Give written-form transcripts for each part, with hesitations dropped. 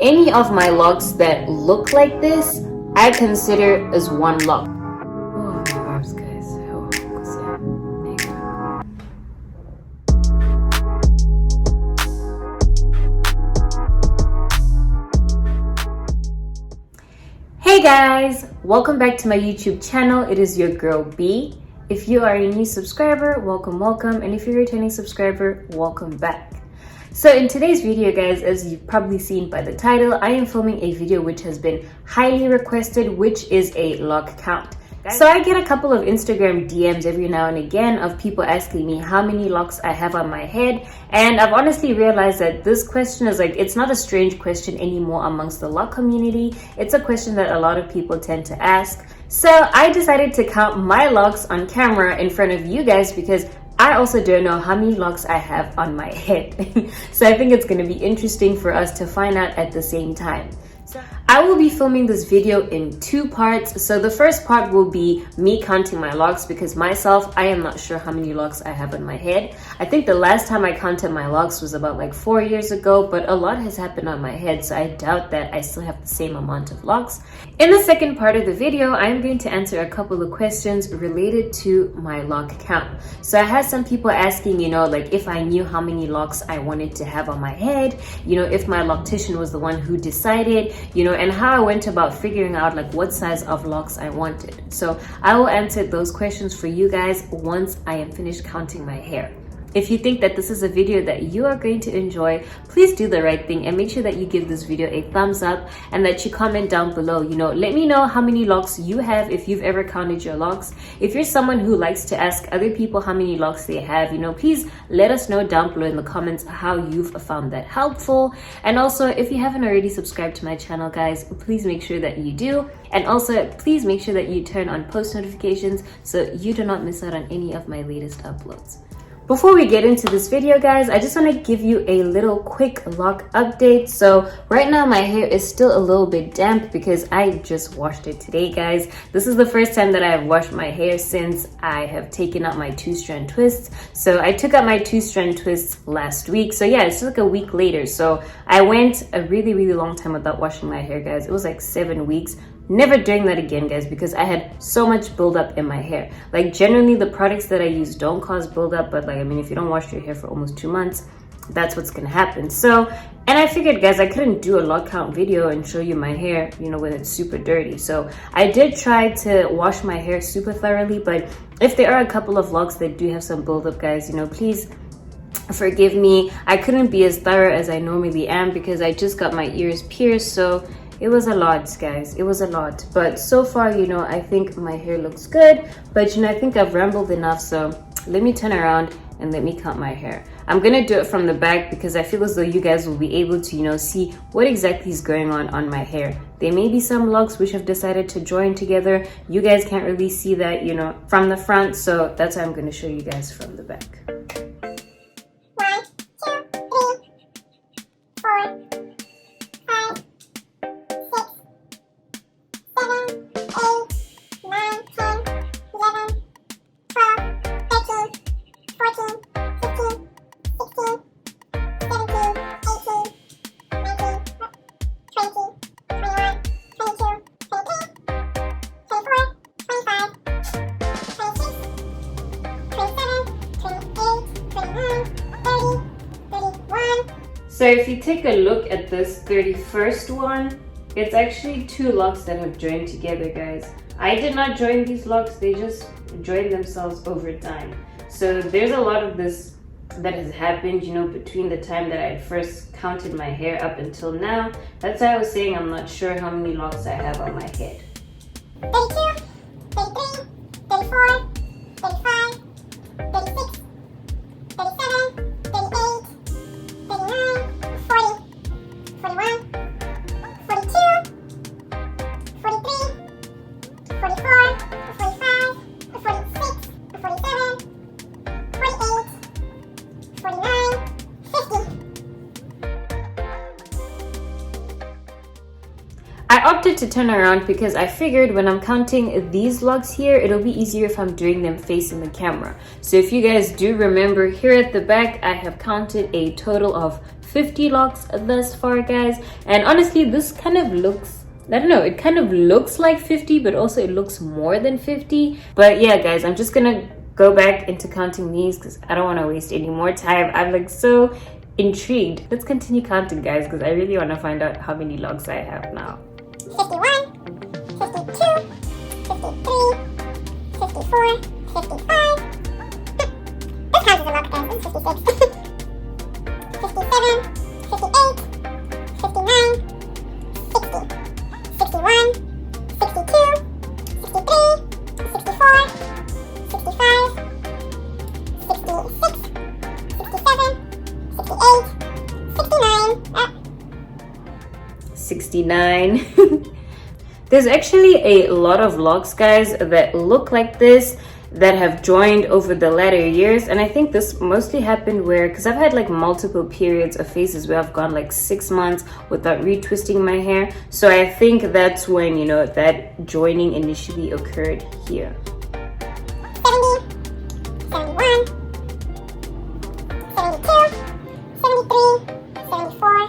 Any of my locs that look like this, I consider as one loc. Oh my gosh, guys. Hey guys, welcome back to my YouTube channel. It is your girl B. If you are a new subscriber, welcome, and if you're a returning subscriber, welcome back. So in today's video, guys, as you've probably seen by the title, I am filming a video which has been highly requested, which is a loc count. So I get a couple of Instagram DMs every now and again of people asking me how many locs I have on my head, and I've honestly realized that this question is it's not a strange question anymore amongst the loc community. It's a question that a lot of people tend to ask. So I decided to count my locs on camera in front of you guys because I also don't know how many locs I have on my head. So I think it's going to be interesting for us to find out at the same time. I will be filming this video in two parts. So the first part will be me counting my locs because myself, I am not sure how many locs I have on my head. I think the last time I counted my locs was about 4 years ago, but a lot has happened on my head, so I doubt that I still have the same amount of locs. In the second part of the video, I'm going to answer a couple of questions related to my loc count. So I had some people asking, if I knew how many locs I wanted to have on my head, if my loctician was the one who decided, and how I went about figuring out what size of locs I wanted. So I will answer those questions for you guys once I am finished counting my hair. If you think that this is a video that you are going to enjoy, please do the right thing and make sure that you give this video a thumbs up and that you comment down below. Let me know how many locs you have if you've ever counted your locs. If you're someone who likes to ask other people how many locs they have, please let us know down below in the comments how you've found that helpful. And also, if you haven't already subscribed to my channel, guys, please make sure that you do. And also, please make sure that you turn on post notifications so you do not miss out on any of my latest uploads. Before we get into this video, guys, I just want to give you a little quick loc update. So right now my hair is still a little bit damp because I just washed it today, guys. This is the first time that I have washed my hair since I have taken out my two-strand twists. So I took out my two-strand twists last week. So yeah, it's just a week later. So I went a really, really long time without washing my hair, guys. It was 7 weeks. Never doing that again, guys, because I had so much buildup in my hair. Generally the products that I use don't cause buildup, but if you don't wash your hair for almost 2 months, that's what's gonna happen. So, and I figured, guys, I couldn't do a loc count video and show you my hair, when it's super dirty. So I did try to wash my hair super thoroughly, but if there are a couple of locs that do have some buildup, guys, please forgive me. I couldn't be as thorough as I normally am because I just got my ears pierced, so it was a lot, guys. It was a lot. But so far, I think my hair looks good. But, I think I've rambled enough. So let me turn around and let me count my hair. I'm going to do it from the back because I feel as though you guys will be able to, see what exactly is going on my hair. There may be some locs which have decided to join together. You guys can't really see that, from the front. So that's why I'm going to show you guys from the back. 1, 2, 3, 4, 5, 7, 8, 9, 10, 11, 12, 13, 14, 15, 16, 17, 18, 19, 20, 21, 22, 23, 24, 25, 26, 27, 28, 29, 30, 31. So if you take a look at this 31st one, it's actually 2 locs that have joined together, guys. I did not join these locs, they just joined themselves over time. So there's a lot of this that has happened, between the time that I first counted my hair up until now. That's why I was saying I'm not sure how many locs I have on my head. 32, 33, 34, 35, 36, 37, 38, 39, 40, 41, 42, 43, 44, 45, 46, 47, 48, 49, 50. I opted to turn around because I figured when I'm counting these locs here, it'll be easier if I'm doing them facing the camera. So if you guys do remember, here at the back, I have counted a total of 50 locks thus far, guys. And honestly, this kind of looks, I don't know, it kind of looks like 50, but also it looks more than 50. But yeah, guys, I'm just gonna go back into counting these because I don't want to waste any more time. I'm like so intrigued. Let's continue counting, guys, because I really want to find out how many logs I have now. 51, 52, 53, 54, 55. This counts as a log, guys. This is 56. 57, 58, 59, 60, 61, 62, 63, 64, 65, 66, 67, 68, 69. There's actually a lot of logs, guys, that look like this, that have joined over the latter years. And I think this mostly happened where, because I've had like multiple periods of phases where I've gone like 6 months without retwisting my hair. So I think that's when, you know, that joining initially occurred here. 70, 71, 72, 73, 74,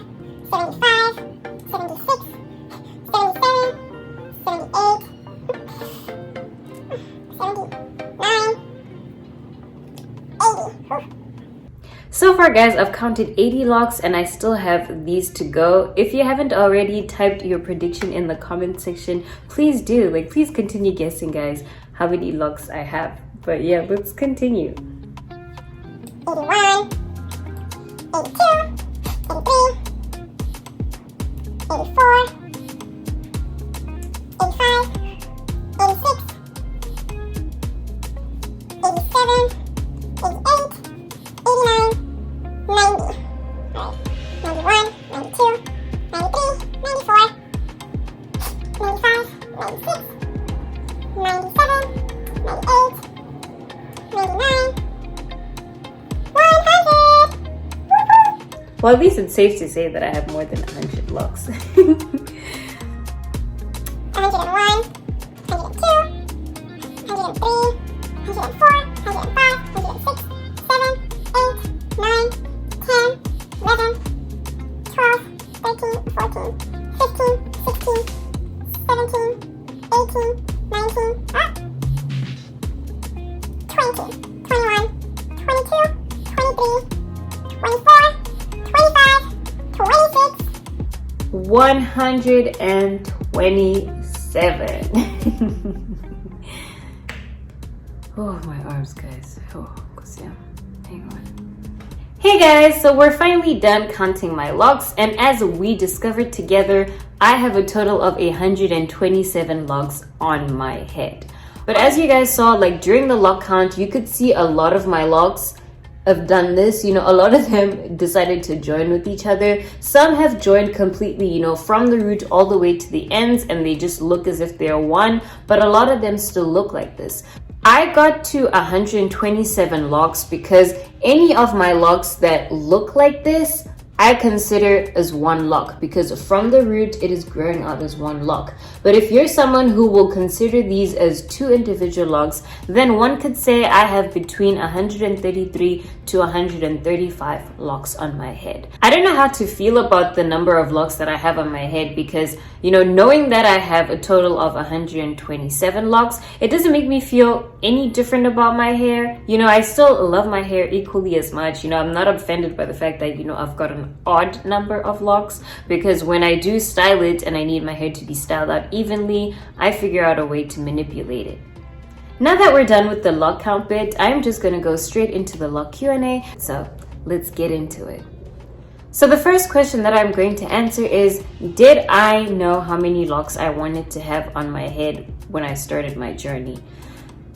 75, 76, 77, 78, 79, 80. So far, guys, I've counted 80 locks and I still have these to go. If you haven't already typed your prediction in the comment section, please do. Like, please continue guessing, guys, how many locks I have. But yeah, let's continue. 81, 82, 83, 84, 85, 86, 87, 88, 89, 90. Alright, 91, 92, 93, 94, 95, 96, 97, 98, 99, 100! Woohoo! Well, at least it's safe to say that I have more than 100 locks. 101, 102, 103, 104, 105, 106, 7, 8, 9, 10, 11, 12, 13, 14, 15, 16, 17, 18, 19, 20, 21, 22, 23, 24, 25, 26. 127. Oh, my arms, guys. Oh, hang on. Hey guys, so we're finally done counting my locks, and as we discovered together, I have a total of 127 locks on my head. But as you guys saw, like during the lock count, you could see a lot of my locks have done this. You know, a lot of them decided to join with each other. Some have joined completely, you know, from the root all the way to the ends, and they just look as if they're one, but a lot of them still look like this. I got to 127 locks because any of my locks that look like this, I consider as one lock, because from the root it is growing out as one lock. But if you're someone who will consider these as two individual locks, then one could say I have between 133 to 135 locks on my head. I don't know how to feel about the number of locks that I have on my head because, you know, knowing that I have a total of 127 locks, it doesn't make me feel any different about my hair. You know, I still love my hair equally as much. You know, I'm not offended by the fact that, you know, I've got an odd number of locks, because when I do style it and I need my hair to be styled out evenly, I figure out a way to manipulate it. Now that we're done with the lock count bit, I'm just gonna go straight into the Loc Q&A. So let's get into it. So the first question that I'm going to answer is, did I know how many locks I wanted to have on my head when I started my journey?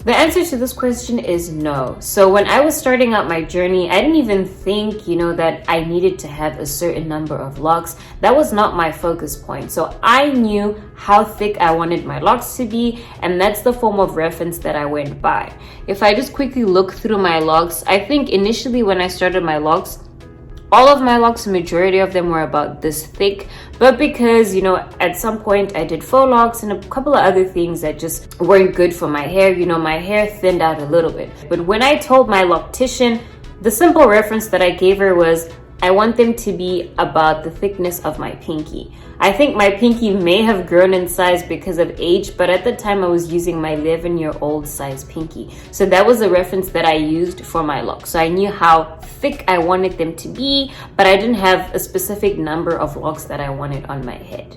The answer to this question is no. So when I was starting out my journey, I didn't even think, you know, that I needed to have a certain number of locks. That was not my focus point. So I knew how thick I wanted my locks to be, and that's the form of reference that I went by. If I just quickly look through my locks, I think initially when I started my locks, all of my locks, the majority of them were about this thick, but because, you know, at some point I did faux locks and a couple of other things that just weren't good for my hair, you know, my hair thinned out a little bit. But when I told my loctician, the simple reference that I gave her was, I want them to be about the thickness of my pinky. I think my pinky may have grown in size because of age, but at the time I was using my 11-year-old size pinky. So that was a reference that I used for my locks. So I knew how thick I wanted them to be, but I didn't have a specific number of locks that I wanted on my head.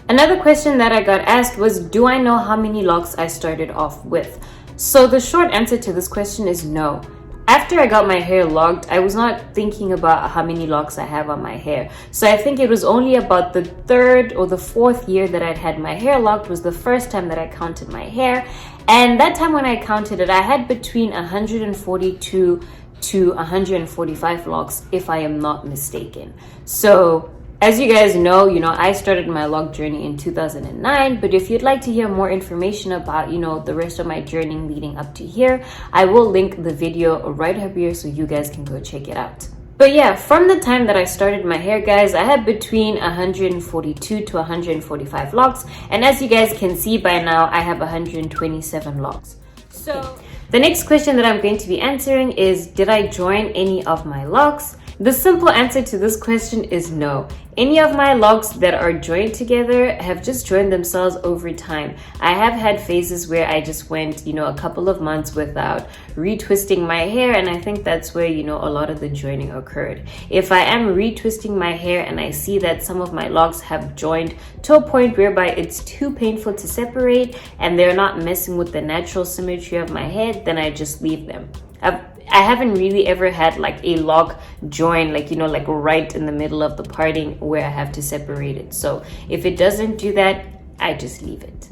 Another question that I got asked was, do I know how many locks I started off with? So the short answer to this question is no. After I got my hair locked, I was not thinking about how many locks I have on my hair. So I think it was only about the 3rd or the 4th year that I'd had my hair locked was the first time that I counted my hair. And that time when I counted it, I had between 142 to 145 locks, if I am not mistaken. So as you guys know, I started my lock journey in 2009, but if you'd like to hear more information about, the rest of my journey leading up to here, I will link the video right up here so you guys can go check it out. But yeah, from the time that I started my hair, guys, I had between 142 to 145 locks. And as you guys can see by now, I have 127 locks. So the next question that I'm going to be answering is, did I join any of my locks? The simple answer to this question is no. Any of my locks that are joined together have just joined themselves over time. I have had phases where I just went, a couple of months without retwisting my hair, and I think that's where, a lot of the joining occurred. If I am retwisting my hair and I see that some of my locks have joined to a point whereby it's too painful to separate and they're not messing with the natural symmetry of my head, then I just leave them. I haven't really ever had like a lock join, like right in the middle of the parting where I have to separate it. So if it doesn't do that, I just leave it.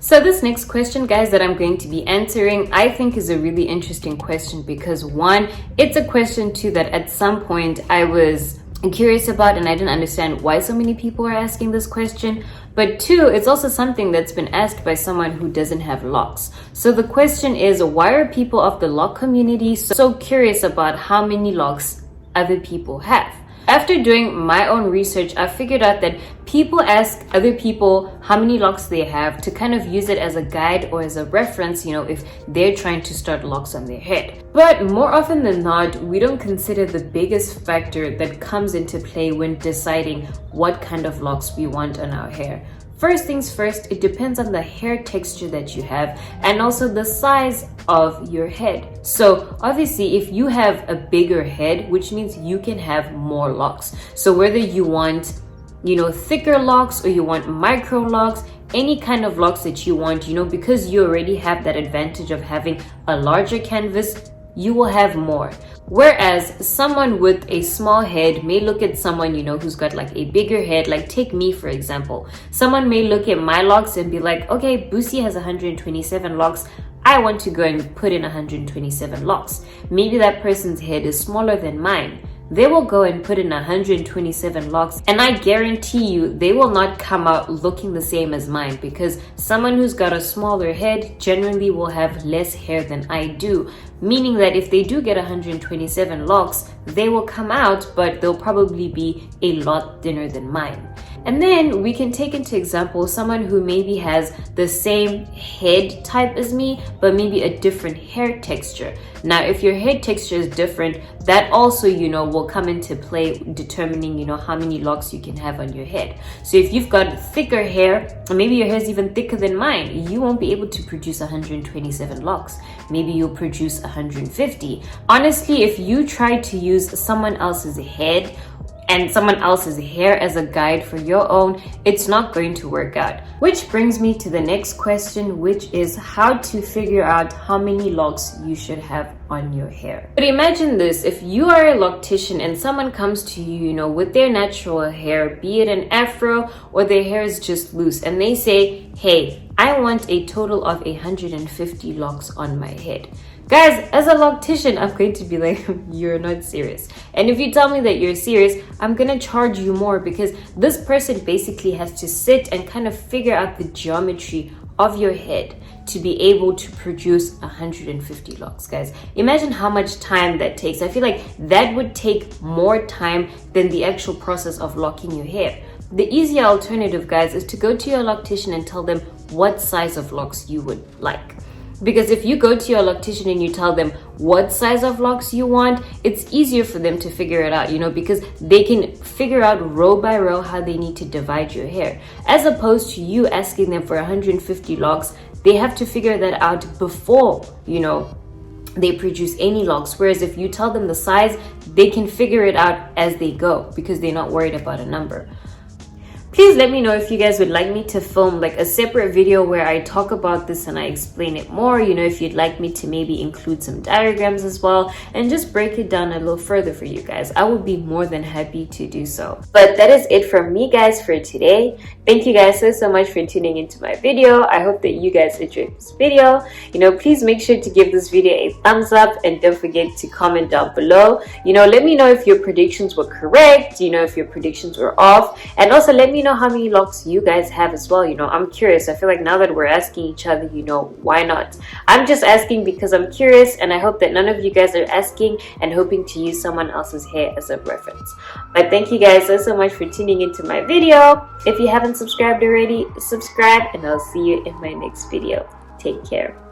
So this next question, guys, that I'm going to be answering, I think is a really interesting question because one, it's a question too that at some point I was curious about and I didn't understand why so many people are asking this question. But two, it's also something that's been asked by someone who doesn't have locks. So the question is, why are people of the lock community so curious about how many locks other people have? After doing my own research, I figured out that people ask other people how many locks they have to kind of use it as a guide or as a reference, if they're trying to start locks on their head. But more often than not, we don't consider the biggest factor that comes into play when deciding what kind of locks we want on our hair. First things first, it depends on the hair texture that you have and also the size of your head. So obviously, if you have a bigger head, which means you can have more locks. So whether you want, thicker locks or you want micro locks, any kind of locks that you want, because you already have that advantage of having a larger canvas, you will have more. Whereas someone with a small head may look at someone, who's got like a bigger head, like take me for example. Someone may look at my locks and be like, okay, Buciie has 127 locks. I want to go and put in 127 locks. Maybe that person's head is smaller than mine. They will go and put in 127 locks, and I guarantee you they will not come out looking the same as mine, because someone who's got a smaller head generally will have less hair than I do, meaning that if they do get 127 locks, they will come out, but they'll probably be a lot thinner than mine. And then we can take into example someone who maybe has the same head type as me, but maybe a different hair texture. Now, if your head texture is different, that also, will come into play determining, how many locks you can have on your head. So if you've got thicker hair, or maybe your hair is even thicker than mine, you won't be able to produce 127 locks. Maybe you'll produce 150. Honestly, if you try to use someone else's head and someone else's hair as a guide for your own, it's not going to work out. Which brings me to the next question, which is how to figure out how many locks you should have on your hair. But imagine this, if you are a loctician and someone comes to you, with their natural hair, be it an afro or their hair is just loose, and they say, hey, I want a total of 150 locks on my head. Guys, as a loctician, I'm going to be like, you're not serious. And if you tell me that you're serious, I'm gonna charge you more, because this person basically has to sit and kind of figure out the geometry of your head to be able to produce 150 locks. Guys, imagine how much time that takes. I feel like that would take more time than the actual process of locking your hair. The easier alternative, guys, is to go to your loctician and tell them what size of locks you would like. Because if you go to your loctician and you tell them what size of locks you want, it's easier for them to figure it out, you know, because they can figure out row by row how they need to divide your hair. As opposed to you asking them for 150 locks, they have to figure that out before, you know, they produce any locks. Whereas if you tell them the size, they can figure it out as they go because they're not worried about a number. Please let me know if you guys would like me to film like a separate video where I talk about this and I explain it more, you know, if you'd like me to maybe include some diagrams as well and just break it down a little further for you guys. I would be more than happy to do so. But that is it from me guys for today. Thank you guys so much for tuning into my video. I hope that you guys enjoyed this video. You know, please make sure to give this video a thumbs up and don't forget to comment down below. You know, let me know if your predictions were correct, you know, if your predictions were off, and also let me know how many locks you guys have as well. You know, I'm curious. I feel like now that we're asking each other, you know, why not? I'm just asking because I'm curious, and I hope that none of you guys are asking and hoping to use someone else's hair as a reference. But thank you guys so much for tuning into my video. If you haven't subscribed already, subscribe, and I'll see you in my next video. Take care.